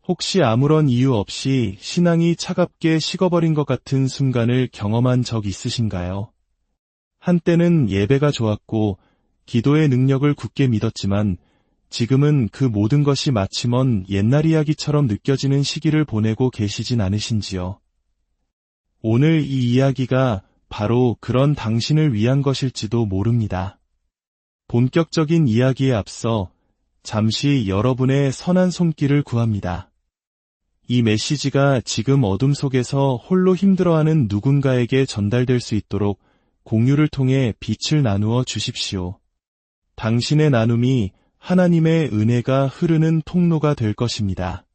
혹시 아무런 이유 없이 신앙이 차갑게 식어버린 것 같은 순간을 경험한 적 있으신가요? 한때는 예배가 좋았고 기도의 능력을 굳게 믿었지만 지금은 그 모든 것이 마치 먼 옛날 이야기처럼 느껴지는 시기를 보내고 계시진 않으신지요? 오늘 이 이야기가 바로 그런 당신을 위한 것일지도 모릅니다. 본격적인 이야기에 앞서 잠시 여러분의 선한 손길을 구합니다. 이 메시지가 지금 어둠 속에서 홀로 힘들어하는 누군가에게 전달될 수 있도록 공유를 통해 빛을 나누어 주십시오. 당신의 나눔이 하나님의 은혜가 흐르는 통로가 될 것입니다.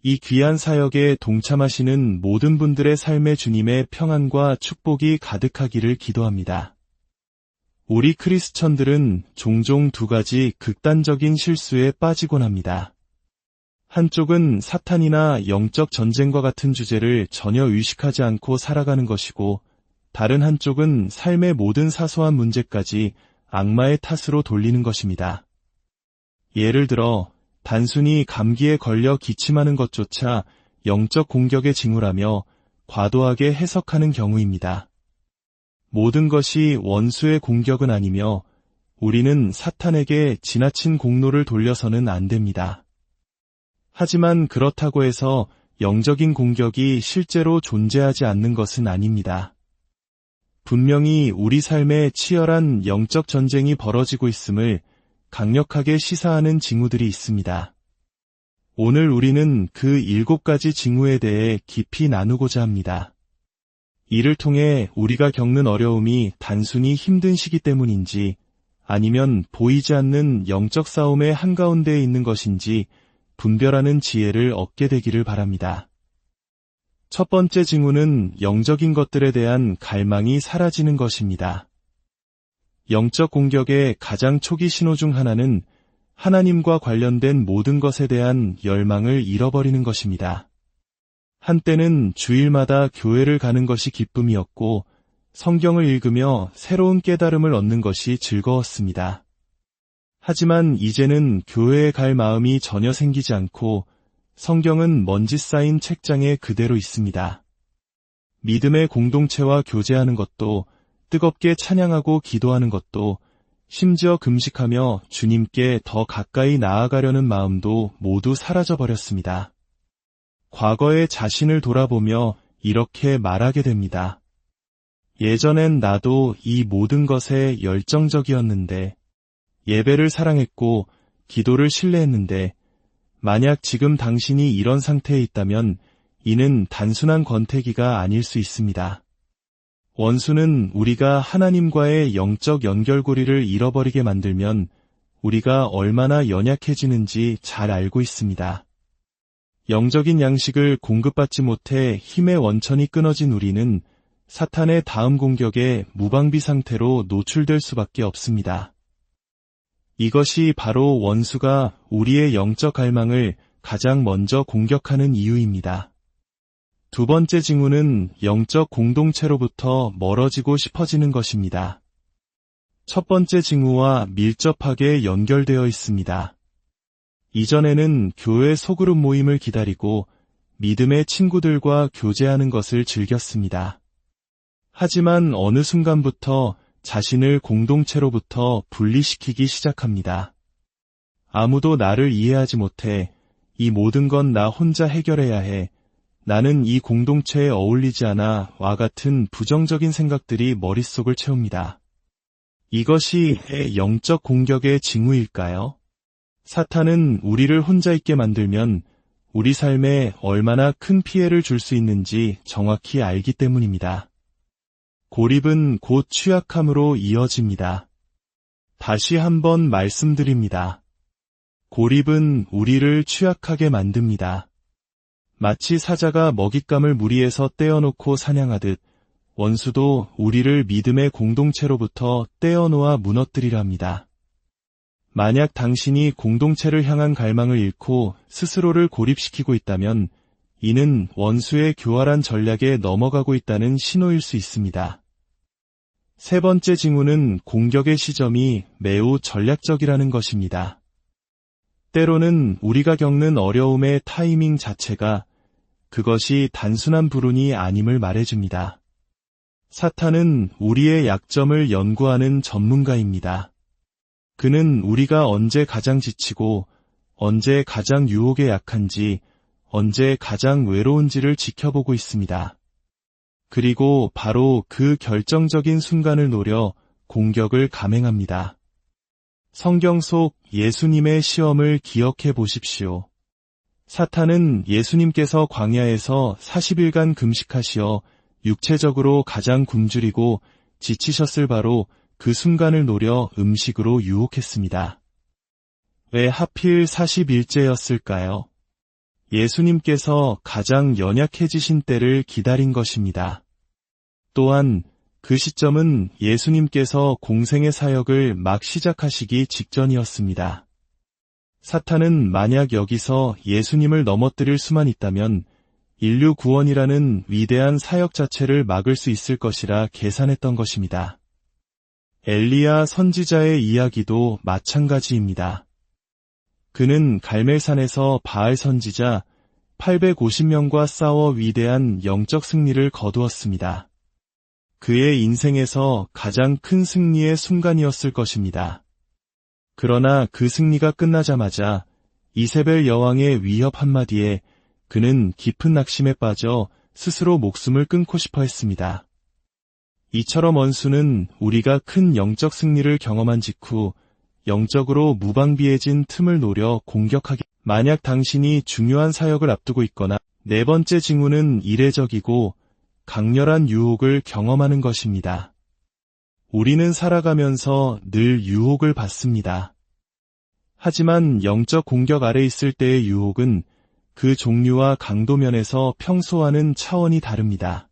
이 귀한 사역에 동참하시는 모든 분들의 삶의 주님의 평안과 축복이 가득하기를 기도합니다. 우리 크리스천들은 종종 두 가지 극단적인 실수에 빠지곤 합니다. 한쪽은 사탄이나 영적 전쟁과 같은 주제를 전혀 의식하지 않고 살아가는 것이고, 다른 한쪽은 삶의 모든 사소한 문제까지 악마의 탓으로 돌리는 것입니다. 예를 들어 단순히 감기에 걸려 기침하는 것조차 영적 공격의 징후라며 과도하게 해석하는 경우입니다. 모든 것이 원수의 공격은 아니며 우리는 사탄에게 지나친 공로를 돌려서는 안 됩니다. 하지만 그렇다고 해서 영적인 공격이 실제로 존재하지 않는 것은 아닙니다. 분명히 우리 삶에 치열한 영적 전쟁이 벌어지고 있음을 강력하게 시사하는 징후들이 있습니다. 오늘 우리는 그 7가지 징후에 대해 깊이 나누고자 합니다. 이를 통해 우리가 겪는 어려움이 단순히 힘든 시기 때문인지 아니면 보이지 않는 영적 싸움의 한가운데에 있는 것인지 분별하는 지혜를 얻게 되기를 바랍니다. 첫 번째 징후는 영적인 것들에 대한 갈망이 사라지는 것입니다. 영적 공격의 가장 초기 신호 중 하나는 하나님과 관련된 모든 것에 대한 열망을 잃어버리는 것입니다. 한때는 주일마다 교회를 가는 것이 기쁨이었고 성경을 읽으며 새로운 깨달음을 얻는 것이 즐거웠습니다. 하지만 이제는 교회에 갈 마음이 전혀 생기지 않고 성경은 먼지 쌓인 책장에 그대로 있습니다. 믿음의 공동체와 교제하는 것도, 뜨겁게 찬양하고 기도하는 것도, 심지어 금식하며 주님께 더 가까이 나아가려는 마음도 모두 사라져버렸습니다. 과거의 자신을 돌아보며 이렇게 말하게 됩니다. 예전엔 나도 이 모든 것에 열정적이었는데, 예배를 사랑했고 기도를 신뢰했는데, 만약 지금 당신이 이런 상태에 있다면 이는 단순한 권태기가 아닐 수 있습니다. 원수는 우리가 하나님과의 영적 연결고리를 잃어버리게 만들면 우리가 얼마나 연약해지는지 잘 알고 있습니다. 영적인 양식을 공급받지 못해 힘의 원천이 끊어진 우리는 사탄의 다음 공격에 무방비 상태로 노출될 수밖에 없습니다. 이것이 바로 원수가 우리의 영적 갈망을 가장 먼저 공격하는 이유입니다. 두 번째 징후는 영적 공동체로부터 멀어지고 싶어지는 것입니다. 첫 번째 징후와 밀접하게 연결되어 있습니다. 이전에는 교회 소그룹 모임을 기다리고 믿음의 친구들과 교제하는 것을 즐겼습니다. 하지만 어느 순간부터 자신을 공동체로부터 분리시키기 시작합니다. 아무도 나를 이해하지 못해. 이 모든 건 나 혼자 해결해야 해. 나는 이 공동체에 어울리지 않아. 와 같은 부정적인 생각들이 머릿속을 채웁니다. 이것이 영적 공격의 징후일까요? 사탄은 우리를 혼자 있게 만들면 우리 삶에 얼마나 큰 피해를 줄 수 있는지 정확히 알기 때문입니다. 고립은 곧 취약함으로 이어집니다. 다시 한번 말씀드립니다. 고립은 우리를 취약하게 만듭니다. 마치 사자가 먹잇감을 무리에서 떼어놓고 사냥하듯 원수도 우리를 믿음의 공동체로부터 떼어놓아 무너뜨리려 합니다. 만약 당신이 공동체를 향한 갈망을 잃고 스스로를 고립시키고 있다면 이는 원수의 교활한 전략에 넘어가고 있다는 신호일 수 있습니다. 세 번째 징후는 공격의 시점이 매우 전략적이라는 것입니다. 때로는 우리가 겪는 어려움의 타이밍 자체가 그것이 단순한 불운이 아님을 말해줍니다. 사탄은 우리의 약점을 연구하는 전문가입니다. 그는 우리가 언제 가장 지치고 언제 가장 유혹에 약한지, 언제 가장 외로운지를 지켜보고 있습니다. 그리고 바로 그 결정적인 순간을 노려 공격을 감행합니다. 성경 속 예수님의 시험을 기억해 보십시오. 사탄은 예수님께서 광야에서 40일간 금식하시어 육체적으로 가장 굶주리고 지치셨을 바로 그 순간을 노려 음식으로 유혹했습니다. 왜 하필 40일째였을까요? 예수님께서 가장 연약해지신 때를 기다린 것입니다. 또한 그 시점은 예수님께서 공생의 사역을 막 시작하시기 직전이었습니다. 사탄은 만약 여기서 예수님을 넘어뜨릴 수만 있다면 인류 구원이라는 위대한 사역 자체를 막을 수 있을 것이라 계산했던 것입니다. 엘리야 선지자의 이야기도 마찬가지입니다. 그는 갈멜산에서 바알 선지자 850명과 싸워 위대한 영적 승리를 거두었습니다. 그의 인생에서 가장 큰 승리의 순간이었을 것입니다. 그러나 그 승리가 끝나자마자 이세벨 여왕의 위협 한마디에 그는 깊은 낙심에 빠져 스스로 목숨을 끊고 싶어 했습니다. 이처럼 원수는 우리가 큰 영적 승리를 경험한 직후 영적으로 무방비해진 틈을 노려 공격하기. 만약 당신이 중요한 사역을 앞두고 있거나 네 번째 징후는 이례적이고 강렬한 유혹을 경험하는 것입니다. 우리는 살아가면서 늘 유혹을 받습니다. 하지만 영적 공격 아래 있을 때의 유혹은 그 종류와 강도 면에서 평소와는 차원이 다릅니다.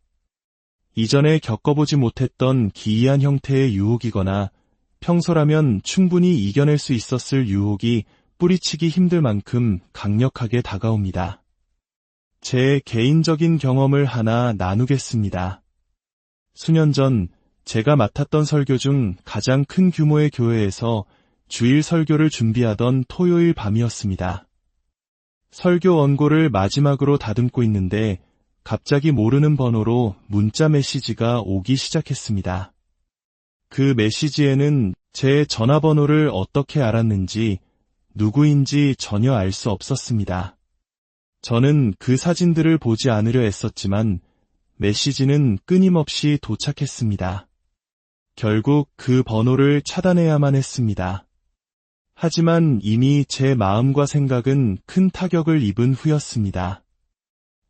이전에 겪어보지 못했던 기이한 형태의 유혹이거나 평소라면 충분히 이겨낼 수 있었을 유혹이 뿌리치기 힘들 만큼 강력하게 다가옵니다. 제 개인적인 경험을 하나 나누겠습니다. 수년 전 제가 맡았던 설교 중 가장 큰 규모의 교회에서 주일 설교를 준비하던 토요일 밤이었습니다. 설교 원고를 마지막으로 다듬고 있는데 갑자기 모르는 번호로 문자 메시지가 오기 시작했습니다. 그 메시지에는 제 전화번호를 어떻게 알았는지 누구인지 전혀 알 수 없었습니다. 저는 그 사진들을 보지 않으려 애썼지만 메시지는 끊임없이 도착했습니다. 결국 그 번호를 차단해야만 했습니다. 하지만 이미 제 마음과 생각은 큰 타격을 입은 후였습니다.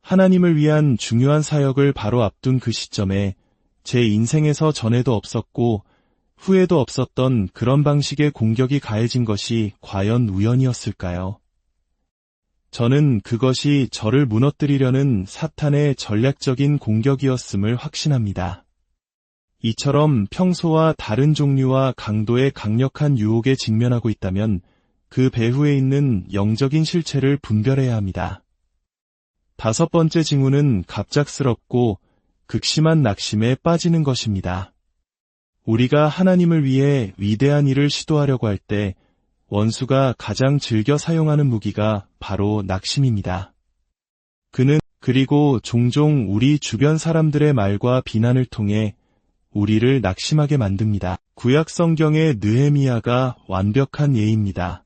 하나님을 위한 중요한 사역을 바로 앞둔 그 시점에 제 인생에서 전에도 없었고 후에도 없었던 그런 방식의 공격이 가해진 것이 과연 우연이었을까요? 저는 그것이 저를 무너뜨리려는 사탄의 전략적인 공격이었음을 확신합니다. 이처럼 평소와 다른 종류와 강도의 강력한 유혹에 직면하고 있다면 그 배후에 있는 영적인 실체를 분별해야 합니다. 다섯 번째 징후는 갑작스럽고 극심한 낙심에 빠지는 것입니다. 우리가 하나님을 위해 위대한 일을 시도하려고 할 때 원수가 가장 즐겨 사용하는 무기가 바로 낙심입니다. 그는 그리고 종종 우리 주변 사람들의 말과 비난을 통해 우리를 낙심하게 만듭니다. 구약 성경의 느헤미야가 완벽한 예입니다.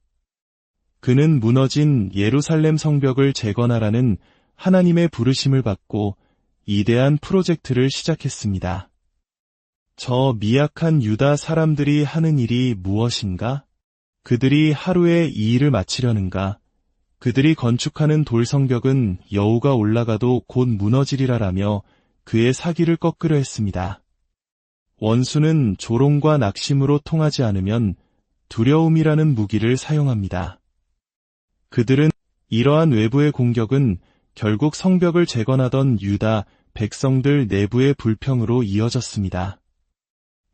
그는 무너진 예루살렘 성벽을 재건하라는 하나님의 부르심을 받고 이대한 프로젝트를 시작했습니다. 저 미약한 유다 사람들이 하는 일이 무엇인가? 그들이 하루에 이 일을 마치려는가? 그들이 건축하는 돌성벽은 여우가 올라가도 곧 무너지리라라며 그의 사기를 꺾으려 했습니다. 원수는 조롱과 낙심으로 통하지 않으면 두려움이라는 무기를 사용합니다. 그들은 이러한 외부의 공격은 결국 성벽을 재건하던 유다 백성들 내부의 불평으로 이어졌습니다.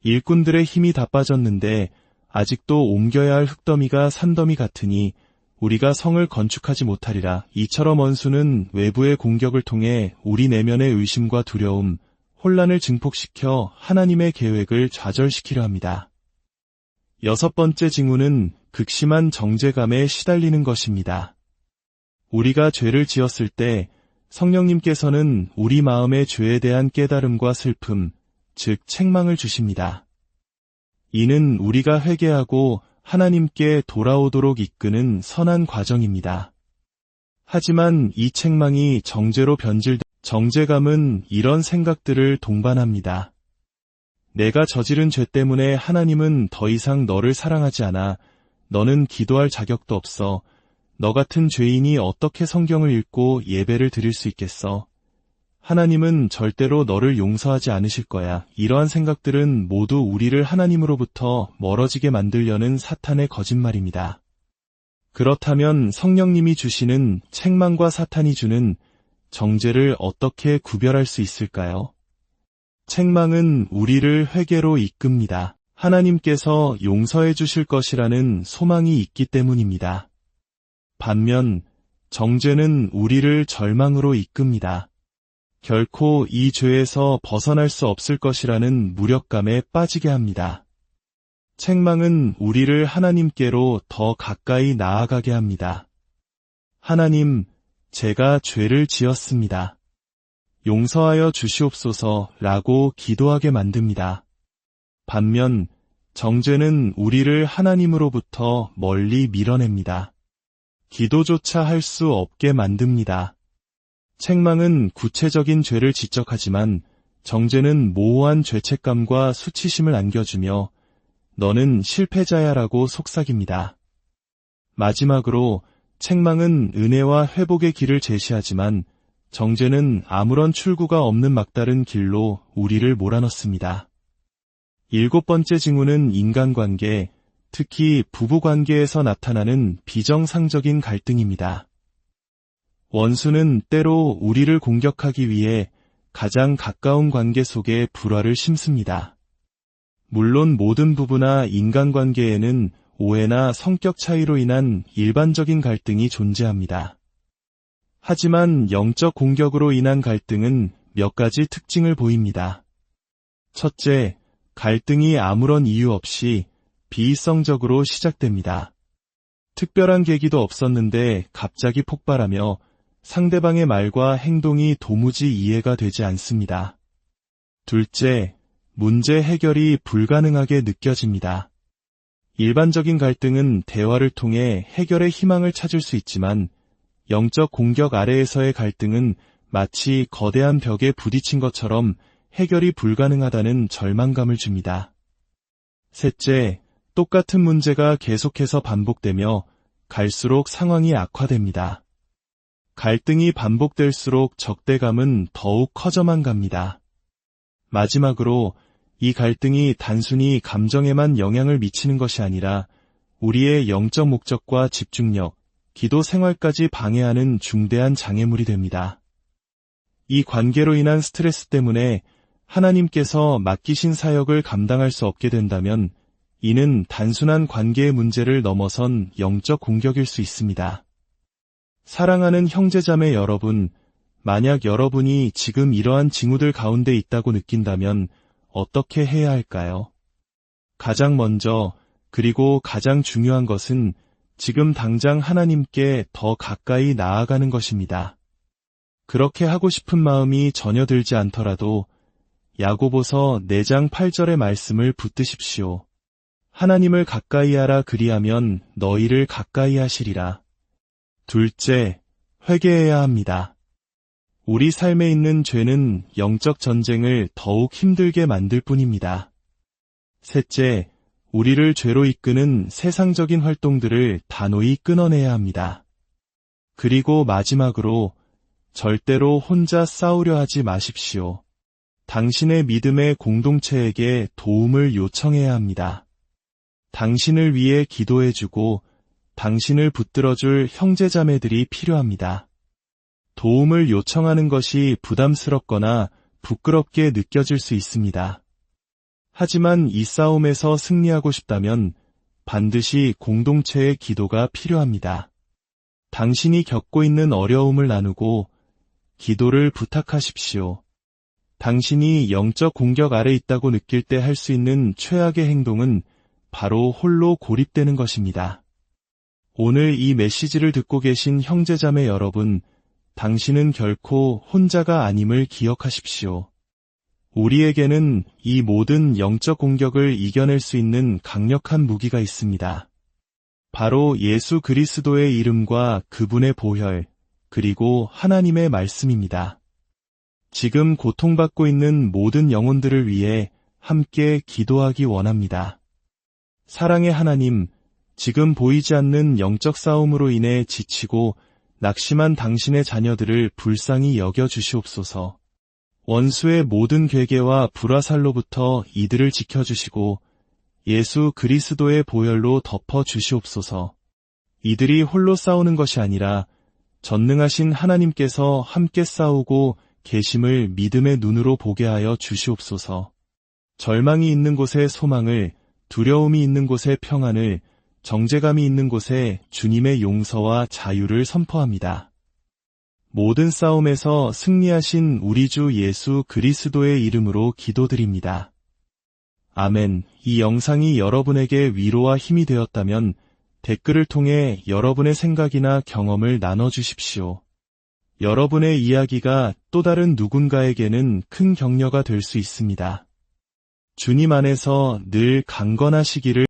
일꾼들의 힘이 다 빠졌는데 아직도 옮겨야 할 흙더미가 산더미 같으니 우리가 성을 건축하지 못하리라. 이처럼 원수는 외부의 공격을 통해 우리 내면의 의심과 두려움, 혼란을 증폭시켜 하나님의 계획을 좌절시키려 합니다. 6번째 징후는 극심한 정죄감에 시달리는 것입니다. 우리가 죄를 지었을 때 성령님께서는 우리 마음의 죄에 대한 깨달음과 슬픔, 즉 책망을 주십니다. 이는 우리가 회개하고 하나님께 돌아오도록 이끄는 선한 과정입니다. 하지만 이 책망이 정죄로 변질된 정죄감은 이런 생각들을 동반합니다. 내가 저지른 죄 때문에 하나님은 더 이상 너를 사랑하지 않아. 너는 기도할 자격도 없어. 너 같은 죄인이 어떻게 성경을 읽고 예배를 드릴 수 있겠어? 하나님은 절대로 너를 용서하지 않으실 거야. 이러한 생각들은 모두 우리를 하나님으로부터 멀어지게 만들려는 사탄의 거짓말입니다. 그렇다면 성령님이 주시는 책망과 사탄이 주는 정죄를 어떻게 구별할 수 있을까요? 책망은 우리를 회개로 이끕니다. 하나님께서 용서해 주실 것이라는 소망이 있기 때문입니다. 반면 정죄는 우리를 절망으로 이끕니다. 결코 이 죄에서 벗어날 수 없을 것이라는 무력감에 빠지게 합니다. 책망은 우리를 하나님께로 더 가까이 나아가게 합니다. 하나님, 제가 죄를 지었습니다. 용서하여 주시옵소서라고 기도하게 만듭니다. 반면 정죄는 우리를 하나님으로부터 멀리 밀어냅니다. 기도조차 할 수 없게 만듭니다. 책망은 구체적인 죄를 지적하지만 정죄는 모호한 죄책감과 수치심을 안겨주며 너는 실패자야라고 속삭입니다. 마지막으로 책망은 은혜와 회복의 길을 제시하지만 정죄는 아무런 출구가 없는 막다른 길로 우리를 몰아넣습니다. 7번째 징후는 인간관계, 특히 부부관계에서 나타나는 비정상적인 갈등입니다. 원수는 때로 우리를 공격하기 위해 가장 가까운 관계 속에 불화를 심습니다. 물론 모든 부부나 인간관계에는 오해나 성격 차이로 인한 일반적인 갈등이 존재합니다. 하지만 영적 공격으로 인한 갈등은 몇 가지 특징을 보입니다. 첫째, 갈등이 아무런 이유 없이 비이성적으로 시작됩니다. 특별한 계기도 없었는데 갑자기 폭발하며 상대방의 말과 행동이 도무지 이해가 되지 않습니다. 둘째, 문제 해결이 불가능하게 느껴집니다. 일반적인 갈등은 대화를 통해 해결의 희망을 찾을 수 있지만 영적 공격 아래에서의 갈등은 마치 거대한 벽에 부딪힌 것처럼 해결이 불가능하다는 절망감을 줍니다. 셋째, 똑같은 문제가 계속해서 반복되며 갈수록 상황이 악화됩니다. 갈등이 반복될수록 적대감은 더욱 커져만 갑니다. 마지막으로 이 갈등이 단순히 감정에만 영향을 미치는 것이 아니라 우리의 영적 목적과 집중력, 기도 생활까지 방해하는 중대한 장애물이 됩니다. 이 관계로 인한 스트레스 때문에 하나님께서 맡기신 사역을 감당할 수 없게 된다면 이는 단순한 관계의 문제를 넘어선 영적 공격일 수 있습니다. 사랑하는 형제자매 여러분, 만약 여러분이 지금 이러한 징후들 가운데 있다고 느낀다면 어떻게 해야 할까요? 가장 먼저, 그리고 가장 중요한 것은 지금 당장 하나님께 더 가까이 나아가는 것입니다. 그렇게 하고 싶은 마음이 전혀 들지 않더라도 야고보서 4장 8절의 말씀을 붙드십시오. 하나님을 가까이 하라 그리하면 너희를 가까이 하시리라. 둘째, 회개해야 합니다. 우리 삶에 있는 죄는 영적 전쟁을 더욱 힘들게 만들 뿐입니다. 셋째, 우리를 죄로 이끄는 세상적인 활동들을 단호히 끊어내야 합니다. 그리고 마지막으로 절대로 혼자 싸우려 하지 마십시오. 당신의 믿음의 공동체에게 도움을 요청해야 합니다. 당신을 위해 기도해주고 당신을 붙들어줄 형제자매들이 필요합니다. 도움을 요청하는 것이 부담스럽거나 부끄럽게 느껴질 수 있습니다. 하지만 이 싸움에서 승리하고 싶다면 반드시 공동체의 기도가 필요합니다. 당신이 겪고 있는 어려움을 나누고 기도를 부탁하십시오. 당신이 영적 공격 아래 있다고 느낄 때 할 수 있는 최악의 행동은 바로 홀로 고립되는 것입니다. 오늘 이 메시지를 듣고 계신 형제자매 여러분, 당신은 결코 혼자가 아님을 기억하십시오. 우리에게는 이 모든 영적 공격을 이겨낼 수 있는 강력한 무기가 있습니다. 바로 예수 그리스도의 이름과 그분의 보혈, 그리고 하나님의 말씀입니다. 지금 고통받고 있는 모든 영혼들을 위해 함께 기도하기 원합니다. 사랑의 하나님, 지금 보이지 않는 영적 싸움으로 인해 지치고 낙심한 당신의 자녀들을 불쌍히 여겨주시옵소서. 원수의 모든 괴계와 불화살로부터 이들을 지켜주시고 예수 그리스도의 보혈로 덮어주시옵소서. 이들이 홀로 싸우는 것이 아니라 전능하신 하나님께서 함께 싸우고 계심을 믿음의 눈으로 보게 하여 주시옵소서. 절망이 있는 곳에 소망을, 두려움이 있는 곳에 평안을, 정죄감이 있는 곳에 주님의 용서와 자유를 선포합니다. 모든 싸움에서 승리하신 우리 주 예수 그리스도의 이름으로 기도드립니다. 아멘. 이 영상이 여러분에게 위로와 힘이 되었다면 댓글을 통해 여러분의 생각이나 경험을 나눠주십시오. 여러분의 이야기가 또 다른 누군가에게는 큰 격려가 될 수 있습니다. 주님 안에서 늘 강건하시기를